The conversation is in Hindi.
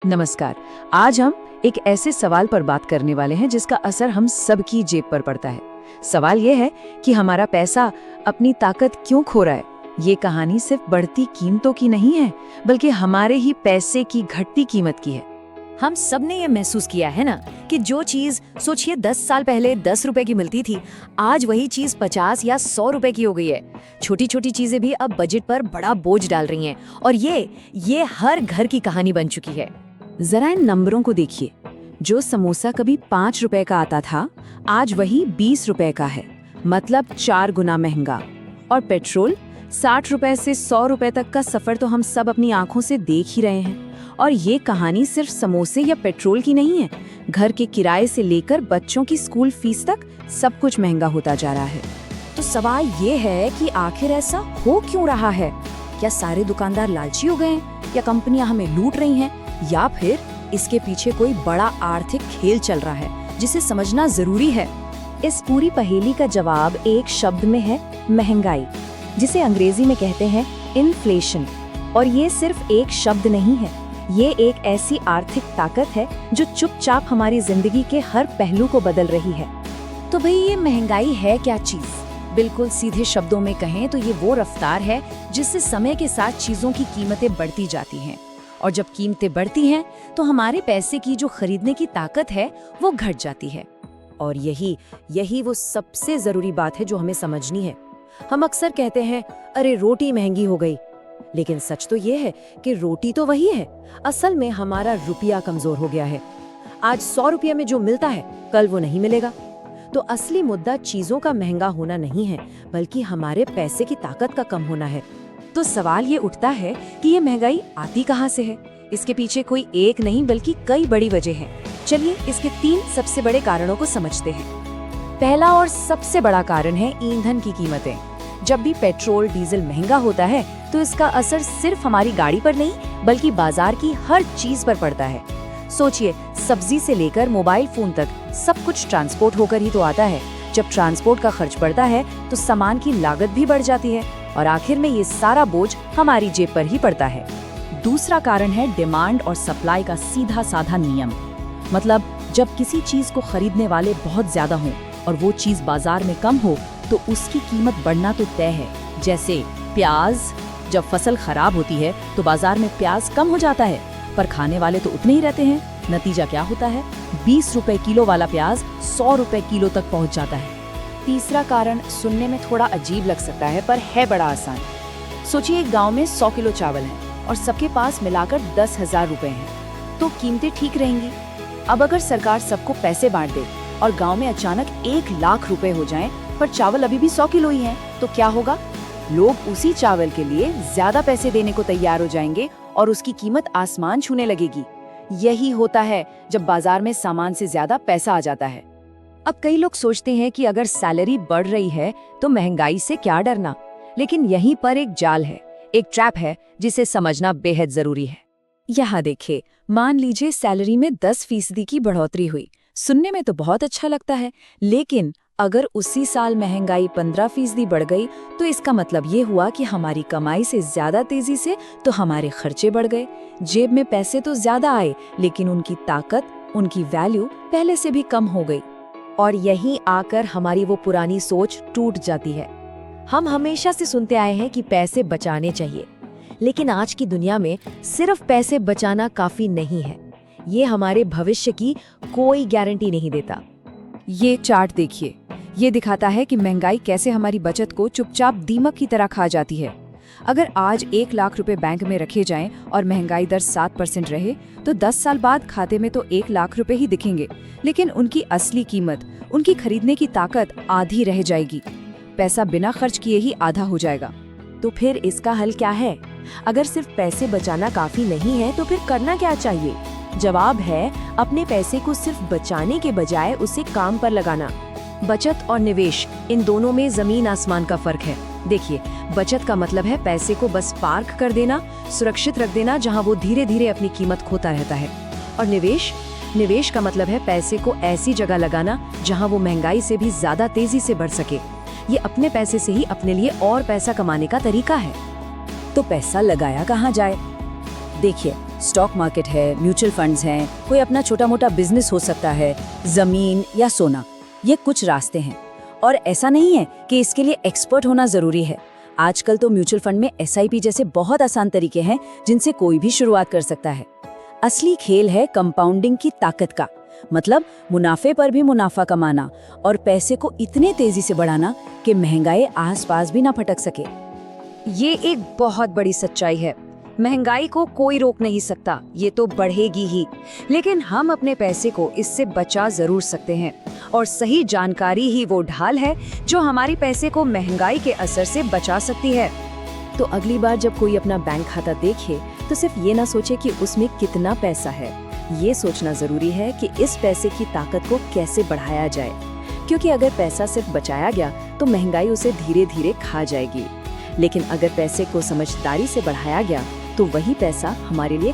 नमस्कार। आज हम एक ऐसे सवाल पर बात करने वाले हैं जिसका असर हम सबकी जेब पर पड़ता है। सवाल ये है कि हमारा पैसा अपनी ताकत क्यों खो रहा है। ये कहानी सिर्फ बढ़ती कीमतों की नहीं है, बल्कि हमारे ही पैसे की घटती कीमत की है। हम सब ने ये महसूस किया है ना कि जो चीज सोचिए 10 साल पहले 10 रुपए की मिलती थी, आज वही चीज 50 या 100 रुपए की हो गई है। छोटी छोटी चीजें भी अब बजट पर बड़ा बोझ डाल रही हैं और ये हर घर की कहानी बन चुकी है। जरा इन नंबरों को देखिए। जो समोसा कभी 5 रुपए का आता था, आज वही 20 रुपए का है, मतलब 4 गुना महंगा। और पेट्रोल 60 रुपए से 100 रुपए तक का सफर तो हम सब अपनी आंखों से देख ही रहे हैं। और ये कहानी सिर्फ समोसे या पेट्रोल की नहीं है। घर के किराए से लेकर बच्चों की स्कूल फीस तक सब कुछ महंगा होता जा रहा है। तो सवाल ये है कि आखिर ऐसा हो क्यों रहा है? क्या सारे दुकानदार लालची हो गए हैं, या कंपनियां हमें लूट रही हैं, या फिर इसके पीछे कोई बड़ा आर्थिक खेल चल रहा है जिसे समझना जरूरी है। इस पूरी पहेली का जवाब एक शब्द में है, महंगाई, जिसे अंग्रेजी में कहते हैं इन्फ्लेशन। और ये सिर्फ एक शब्द नहीं है, ये एक ऐसी आर्थिक ताकत है जो चुपचाप हमारी जिंदगी के हर पहलू को बदल रही है। तो भाई, ये महंगाई है क्या चीज? बिल्कुल सीधे शब्दों में कहें तो ये वो रफ्तार है जिससे समय के साथ चीजों की कीमतें बढ़ती जाती हैं। और जब कीमतें बढ़ती हैं तो हमारे पैसे की जो खरीदने की ताकत है वो घट जाती है। और यही वो सबसे जरूरी बात है जो हमें समझनी है। हम अक्सर कहते हैं, अरे रोटी महंगी हो गई, लेकिन सच तो ये है कि रोटी तो वही है। असल में हमारा रुपया कमजोर हो गया है। आज 100 रुपये में जो मिलता है, कल वो नहीं मिलेगा। तो असली मुद्दा चीजों का महंगा होना नहीं है, बल्कि हमारे पैसे की ताकत का कम होना है। तो सवाल ये उठता है कि ये महंगाई आती कहाँ से है। इसके पीछे कोई एक नहीं बल्कि कई बड़ी वजह हैं। चलिए इसके 3 सबसे बड़े कारणों को समझते हैं। पहला और सबसे बड़ा कारण है ईंधन की कीमतें। जब भी पेट्रोल डीजल महंगा होता है तो इसका असर सिर्फ हमारी गाड़ी पर नहीं बल्कि बाजार की हर चीज पर पड़ता है। सोचिए, सब्जी से लेकर मोबाइल फोन तक सब कुछ ट्रांसपोर्ट होकर ही तो आता है। जब ट्रांसपोर्ट का खर्च बढ़ता है तो सामान की लागत भी बढ़ जाती है और आखिर में ये सारा बोझ हमारी जेब पर ही पड़ता है। दूसरा कारण है डिमांड और सप्लाई का सीधा साधा नियम। मतलब जब किसी चीज को खरीदने वाले बहुत ज्यादा हों और वो चीज बाजार में कम हो तो उसकी कीमत बढ़ना तो तय है। जैसे प्याज, जब फसल खराब होती है तो बाजार में प्याज कम हो जाता है, पर खाने वाले तो उतने ही रहते हैं। नतीजा क्या होता है? 20 रुपए किलो वाला प्याज 100 रुपए किलो तक पहुंच जाता है। तीसरा कारण सुनने में थोड़ा अजीब लग सकता है, पर है बड़ा आसान। सोचिए, एक गांव में 100 किलो चावल है और सबके पास मिलाकर 10,000 रुपए हैं, तो कीमतें ठीक रहेंगी। अब अगर सरकार सबको पैसे बांट दे और गांव में अचानक 1 लाख रुपए हो जाएं, पर चावल अभी भी 100 किलो ही है, तो क्या होगा? लोग उसी चावल के लिए ज्यादा पैसे देने को तैयार हो जाएंगे और उसकी कीमत आसमान छूने लगेगी। यही होता है जब बाजार में सामान से ज्यादा पैसा आ जाता है। अब कई लोग सोचते हैं कि अगर सैलरी बढ़ रही है तो महंगाई से क्या डरना, लेकिन यहीं पर एक जाल है, एक ट्रैप है जिसे समझना बेहद जरूरी है। यहाँ देखिए, मान लीजिए सैलरी में 10% की बढ़ोतरी हुई। सुनने में तो बहुत अच्छा लगता है, लेकिन अगर उसी साल महंगाई 15% बढ़ गई तो इसका मतलब ये हुआ कि हमारी कमाई से ज्यादा तेजी से तो हमारे खर्चे बढ़ गए। जेब में पैसे तो ज्यादा आए, लेकिन उनकी ताकत, उनकी वैल्यू पहले से भी कम हो गई। और यहीं आकर हमारी वो पुरानी सोच टूट जाती है। हम हमेशा से सुनते आए हैं कि पैसे बचाने चाहिए, लेकिन आज की दुनिया में सिर्फ पैसे बचाना काफी नहीं है। ये हमारे भविष्य की कोई गारंटी नहीं देता। ये चार्ट देखिए, ये दिखाता है कि महंगाई कैसे हमारी बचत को चुपचाप दीमक की तरह खा जाती है। अगर आज 1 लाख रुपए बैंक में रखे जाएं और महंगाई दर 7% रहे तो 10 साल बाद खाते में तो 1 लाख रुपए ही दिखेंगे, लेकिन उनकी असली कीमत, उनकी खरीदने की ताकत आधी रह जाएगी। पैसा बिना खर्च किए ही आधा हो जाएगा। तो फिर इसका हल क्या है? अगर सिर्फ पैसे बचाना काफी नहीं है तो फिर करना क्या चाहिए? जवाब है, अपने पैसे को सिर्फ बचाने के बजाय उसे काम पर लगाना। बचत और निवेश, इन दोनों में जमीन आसमान का फर्क है। देखिए, बचत का मतलब है पैसे को बस पार्क कर देना, सुरक्षित रख देना, जहां वो धीरे धीरे अपनी कीमत खोता रहता है। और निवेश का मतलब है पैसे को ऐसी जगह लगाना जहां वो महंगाई से भी ज्यादा तेजी से बढ़ सके। ये अपने पैसे से ही अपने लिए और पैसा कमाने का तरीका है। तो पैसा लगाया कहाँ जाए? देखिए, स्टॉक मार्केट है, म्यूचुअल फंड्स हैं, कोई अपना छोटा मोटा बिजनेस हो सकता है, जमीन या सोना। ये कुछ रास्ते हैं और ऐसा नहीं है कि इसके लिए एक्सपर्ट होना जरूरी है। आजकल तो म्यूचुअल फंड में SIP जैसे बहुत आसान तरीके हैं जिनसे कोई भी शुरुआत कर सकता है। असली खेल है कंपाउंडिंग की ताकत का, मतलब मुनाफे पर भी मुनाफा कमाना और पैसे को इतने तेजी से बढ़ाना कि महंगाई आसपास भी ना फटक सके। ये एक बहुत बड़ी सच्चाई है। महंगाई को कोई रोक नहीं सकता, ये तो बढ़ेगी ही, लेकिन हम अपने पैसे को इससे बचा जरूर सकते हैं। और सही जानकारी ही वो ढाल है जो हमारे पैसे को महंगाई के असर से बचा सकती है। तो अगली बार जब कोई अपना बैंक खाता देखे तो सिर्फ ये ना सोचे कि उसमें कितना पैसा है, ये सोचना जरूरी है कि इस पैसे की ताकत को कैसे बढ़ाया जाए, क्योंकि अगर पैसा सिर्फ बचाया गया तो महंगाई उसे धीरे धीरे खा जाएगी। लेकिन अगर पैसे को समझदारी से बढ़ाया गया तो वही पैसा हमारे लिए